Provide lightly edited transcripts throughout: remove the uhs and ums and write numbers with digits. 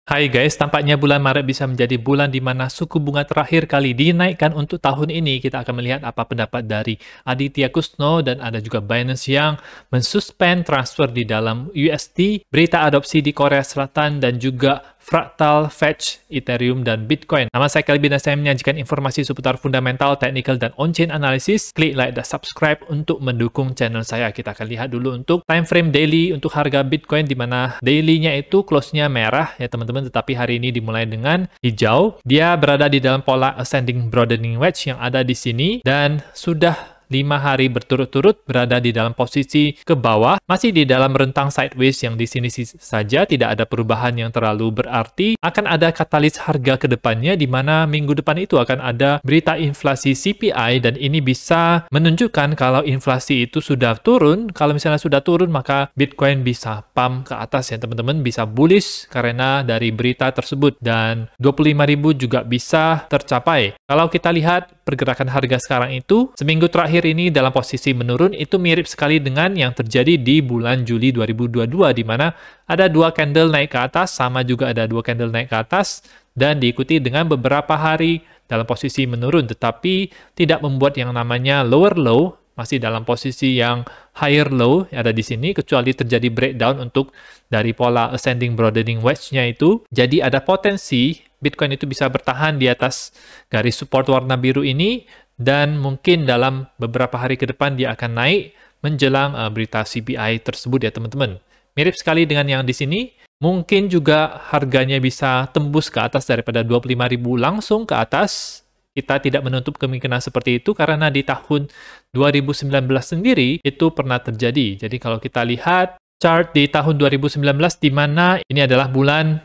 Hai guys, tampaknya bulan Maret bisa menjadi bulan di mana suku bunga terakhir kali dinaikkan untuk tahun ini. Kita akan melihat apa pendapat dari Aditya Kusno dan ada juga Binance yang mensuspend transfer di dalam USD, berita adopsi di Korea Selatan dan juga Fractal, Fetch, Ethereum, dan Bitcoin. Nama saya Kelvin dan saya menyajikan informasi seputar fundamental, technical, dan on-chain analysis. Klik like dan subscribe untuk mendukung channel saya. Kita akan lihat dulu untuk time frame daily untuk harga Bitcoin di mana daily-nya itu close-nya merah ya teman-teman, tetapi hari ini dimulai dengan hijau. Dia berada di dalam pola ascending broadening wedge yang ada di sini dan sudah 5 hari berturut-turut berada di dalam posisi ke bawah, masih di dalam rentang sideways yang di sini saja, tidak ada perubahan yang terlalu berarti. Akan ada katalis harga ke depannya, di mana minggu depan itu akan ada berita inflasi CPI, dan ini bisa menunjukkan kalau inflasi itu sudah turun. Kalau misalnya sudah turun, maka Bitcoin bisa pump ke atas ya teman-teman, bisa bullish karena dari berita tersebut, dan 25.000 juga bisa tercapai. Kalau kita lihat pergerakan harga sekarang itu, seminggu terakhir ini dalam posisi menurun, itu mirip sekali dengan yang terjadi di bulan Juli 2022, di mana ada 2 candle naik ke atas, sama juga ada 2 candle naik ke atas, dan diikuti dengan beberapa hari dalam posisi menurun, tetapi tidak membuat yang namanya lower low, masih dalam posisi yang higher low ada di sini, kecuali terjadi breakdown untuk dari pola ascending broadening wedge-nya itu. Jadi ada potensi Bitcoin itu bisa bertahan di atas garis support warna biru ini, dan mungkin dalam beberapa hari ke depan dia akan naik menjelang berita CPI tersebut ya teman-teman. Mirip sekali dengan yang di sini, mungkin juga harganya bisa tembus ke atas daripada 25.000 langsung ke atas. Kita tidak menutup kemungkinan seperti itu karena di tahun 2019 sendiri itu pernah terjadi. Jadi kalau kita lihat chart di tahun 2019 di mana ini adalah bulan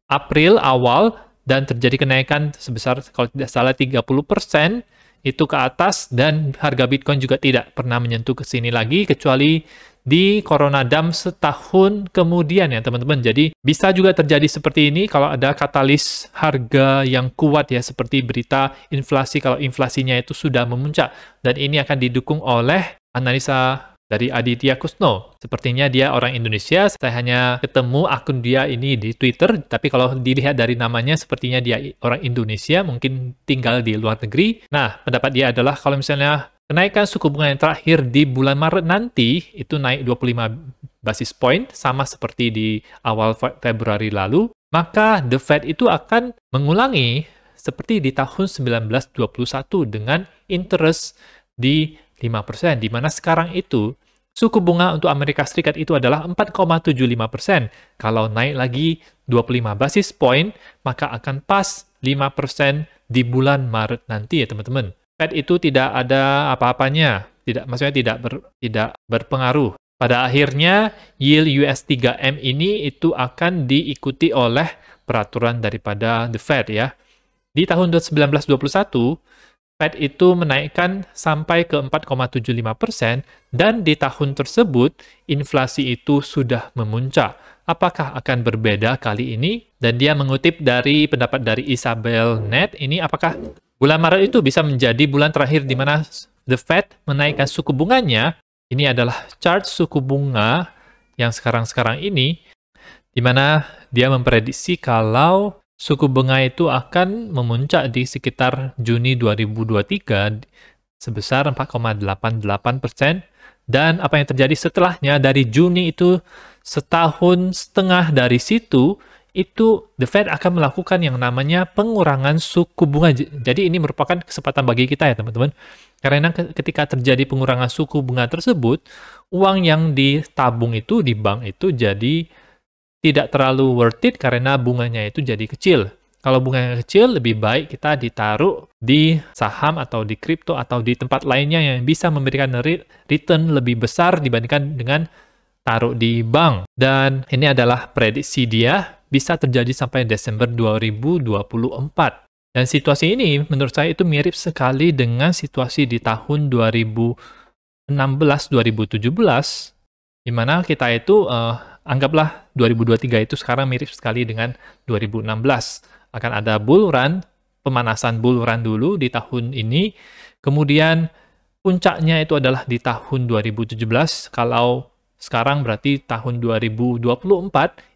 April awal dan terjadi kenaikan sebesar kalau tidak salah 30% itu ke atas, dan harga Bitcoin juga tidak pernah menyentuh ke sini lagi kecuali di Corona Dump setahun kemudian ya teman-teman. Jadi bisa juga terjadi seperti ini kalau ada katalis harga yang kuat ya, seperti berita inflasi, kalau inflasinya itu sudah memuncak, dan ini akan didukung oleh analisa dari Aditya Kusno. Sepertinya dia orang Indonesia, saya hanya ketemu akun dia ini di Twitter, tapi kalau dilihat dari namanya sepertinya dia orang Indonesia, mungkin tinggal di luar negeri. Nah, pendapat dia adalah kalau misalnya kenaikan suku bunga yang terakhir di bulan Maret nanti itu naik 25 basis point, sama seperti di awal Februari lalu, maka The Fed itu akan mengulangi seperti di tahun 1921 dengan interest di 5%, di mana sekarang itu suku bunga untuk Amerika Serikat itu adalah 4,75%. Kalau naik lagi 25 basis point, maka akan pas 5% di bulan Maret nanti ya teman-teman. Fed itu tidak ada apa-apanya, maksudnya tidak berpengaruh. Pada akhirnya, yield US 3M ini itu akan diikuti oleh peraturan daripada The Fed ya. Di tahun 1921, Fed itu menaikkan sampai ke 4,75%, dan di tahun tersebut inflasi itu sudah memuncak. Apakah akan berbeda kali ini? Dan dia mengutip dari pendapat dari Isabel Net, ini apakah bulan Maret itu bisa menjadi bulan terakhir di mana The Fed menaikkan suku bunganya? Ini adalah chart suku bunga yang sekarang-sekarang ini, di mana dia memprediksi kalau suku bunga itu akan memuncak di sekitar Juni 2023 sebesar 4,88%, dan apa yang terjadi setelahnya dari Juni itu setahun setengah dari situ, itu The Fed akan melakukan yang namanya pengurangan suku bunga. Jadi ini merupakan kesempatan bagi kita ya teman-teman, karena ketika terjadi pengurangan suku bunga tersebut, uang yang ditabung itu di bank itu jadi tidak terlalu worth it karena bunganya itu jadi kecil. Kalau bunganya kecil, lebih baik kita ditaruh di saham atau di kripto atau di tempat lainnya yang bisa memberikan return lebih besar dibandingkan dengan taruh di bank. Dan ini adalah prediksi dia bisa terjadi sampai Desember 2024. Dan situasi ini menurut saya itu mirip sekali dengan situasi di tahun 2016-2017, di mana kita itu anggaplah 2023 itu sekarang mirip sekali dengan 2016. Akan ada bull run, pemanasan bull run dulu di tahun ini, kemudian puncaknya itu adalah di tahun 2017. Kalau sekarang berarti tahun 2024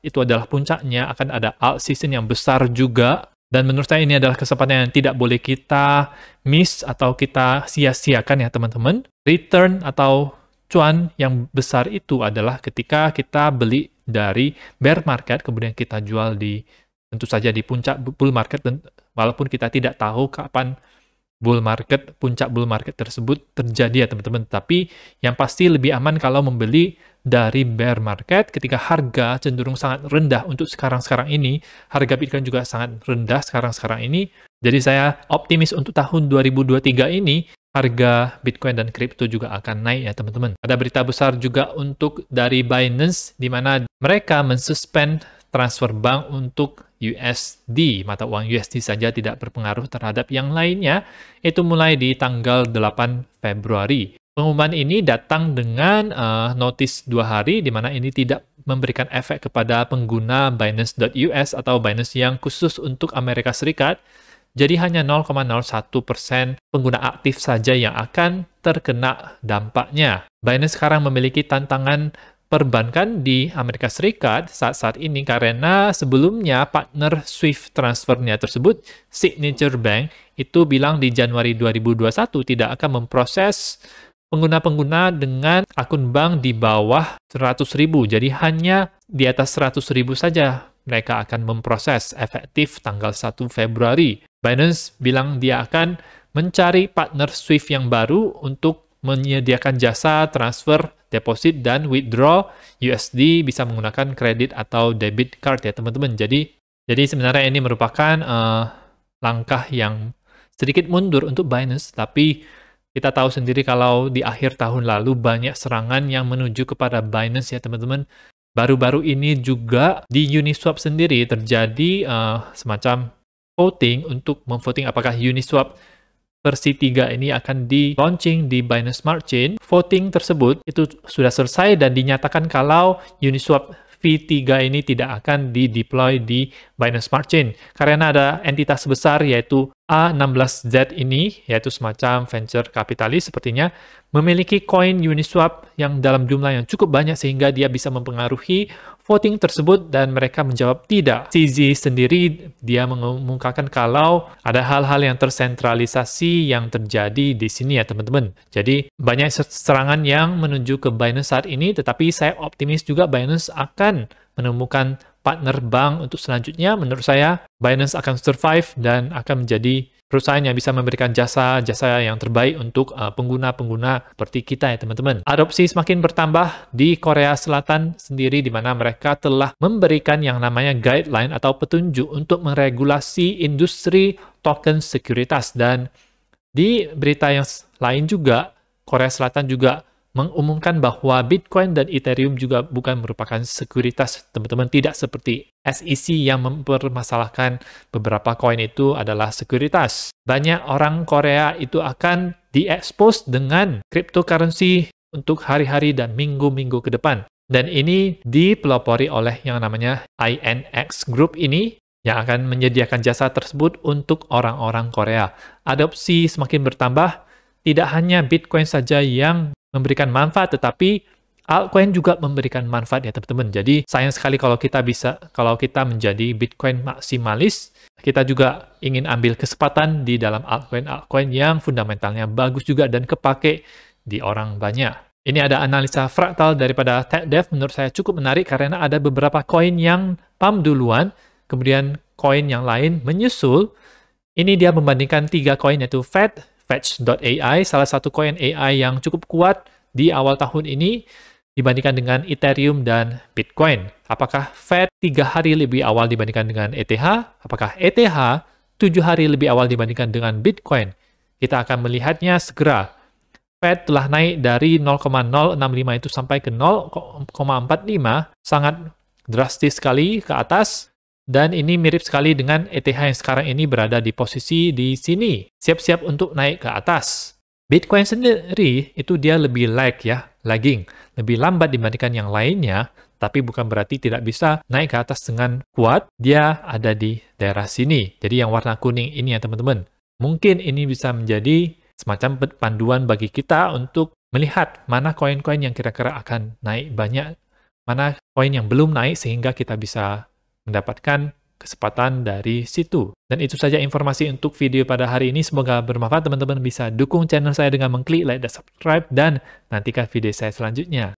itu adalah puncaknya, akan ada alt season yang besar juga. Dan menurut saya ini adalah kesempatan yang tidak boleh kita miss atau kita sia-siakan ya teman-teman. Return atau cuan yang besar itu adalah ketika kita beli dari bear market, kemudian kita jual di tentu saja di puncak bull market, dan walaupun kita tidak tahu kapan puncak bull market tersebut terjadi ya teman-teman. Tapi yang pasti lebih aman kalau membeli dari bear market ketika harga cenderung sangat rendah untuk sekarang-sekarang ini. Harga Bitcoin juga sangat rendah sekarang-sekarang ini. Jadi saya optimis untuk tahun 2023 ini harga Bitcoin dan kripto juga akan naik ya teman-teman. Ada berita besar juga untuk dari Binance di mana mereka mensuspend transfer bank untuk USD, mata uang USD saja, tidak berpengaruh terhadap yang lainnya, itu mulai di tanggal 8 Februari. Pengumuman ini datang dengan notice 2 hari, di mana ini tidak memberikan efek kepada pengguna Binance.US atau Binance yang khusus untuk Amerika Serikat. Jadi hanya 0,01% pengguna aktif saja yang akan terkena dampaknya. Binance sekarang memiliki tantangan perbankan di Amerika Serikat saat-saat ini karena sebelumnya partner SWIFT transfernya tersebut, Signature Bank, itu bilang di Januari 2021 tidak akan memproses pengguna-pengguna dengan akun bank di bawah 100.000. Jadi hanya di atas 100.000 saja mereka akan memproses efektif tanggal 1 Februari. Binance bilang dia akan mencari partner SWIFT yang baru untuk menyediakan jasa transfer, deposit, dan withdraw USD bisa menggunakan kredit atau debit card ya teman-teman. Jadi sebenarnya ini merupakan langkah yang sedikit mundur untuk Binance, tapi kita tahu sendiri kalau di akhir tahun lalu banyak serangan yang menuju kepada Binance ya teman-teman. Baru-baru ini juga di Uniswap sendiri terjadi semacam voting untuk memvoting apakah Uniswap versi 3 ini akan di-launching di Binance Smart Chain. Voting tersebut itu sudah selesai dan dinyatakan kalau Uniswap V3 ini tidak akan di-deploy di Binance Smart Chain karena ada entitas besar yaitu A16Z ini, yaitu semacam venture kapitalis sepertinya, memiliki koin Uniswap yang dalam jumlah yang cukup banyak sehingga dia bisa mempengaruhi voting tersebut dan mereka menjawab tidak. CZ sendiri dia mengungkapkan kalau ada hal-hal yang tersentralisasi yang terjadi di sini ya teman-teman. Jadi banyak serangan yang menuju ke Binance saat ini, tetapi saya optimis juga Binance akan menemukan partner bank untuk selanjutnya. Menurut saya Binance akan survive dan akan menjadi perusahaan yang bisa memberikan jasa-jasa yang terbaik untuk pengguna-pengguna seperti kita ya teman-teman. Adopsi semakin bertambah di Korea Selatan sendiri di mana mereka telah memberikan yang namanya guideline atau petunjuk untuk meregulasi industri token sekuritas. Dan di berita yang lain juga Korea Selatan juga mengumumkan bahwa Bitcoin dan Ethereum juga bukan merupakan sekuritas, teman-teman. Tidak seperti SEC yang mempermasalahkan beberapa koin itu adalah sekuritas. Banyak orang Korea itu akan diekspos dengan cryptocurrency untuk hari-hari dan minggu-minggu ke depan. Dan ini dipelopori oleh yang namanya INX Group ini yang akan menyediakan jasa tersebut untuk orang-orang Korea. Adopsi semakin bertambah, tidak hanya Bitcoin saja yang memberikan manfaat, tetapi altcoin juga memberikan manfaat ya teman-teman. Jadi sayang sekali kalau kita menjadi Bitcoin maksimalis, kita juga ingin ambil kesempatan di dalam altcoin yang fundamentalnya bagus juga dan kepake di orang banyak. Ini ada analisa fraktal daripada TechDev, menurut saya cukup menarik karena ada beberapa koin yang pump duluan, kemudian koin yang lain menyusul. Ini dia membandingkan 3 koin yaitu Fetch.ai, salah satu koin AI yang cukup kuat di awal tahun ini dibandingkan dengan Ethereum dan Bitcoin. Apakah Fed 3 hari lebih awal dibandingkan dengan ETH? Apakah ETH 7 hari lebih awal dibandingkan dengan Bitcoin? Kita akan melihatnya segera. Fed telah naik dari 0,065 itu sampai ke 0,45, sangat drastis sekali ke atas. Dan ini mirip sekali dengan ETH yang sekarang ini berada di posisi di sini, siap-siap untuk naik ke atas. Bitcoin sendiri itu dia lebih lagging, lebih lambat dibandingkan yang lainnya, tapi bukan berarti tidak bisa naik ke atas dengan kuat. Dia ada di daerah sini. Jadi yang warna kuning ini ya teman-teman. Mungkin ini bisa menjadi semacam panduan bagi kita untuk melihat mana koin-koin yang kira-kira akan naik banyak, mana koin yang belum naik sehingga kita bisa mendapatkan kesempatan dari situ. Dan itu saja informasi untuk video pada hari ini. Semoga bermanfaat. Teman-teman bisa dukung channel saya dengan mengklik like dan subscribe, dan nantikan video saya selanjutnya.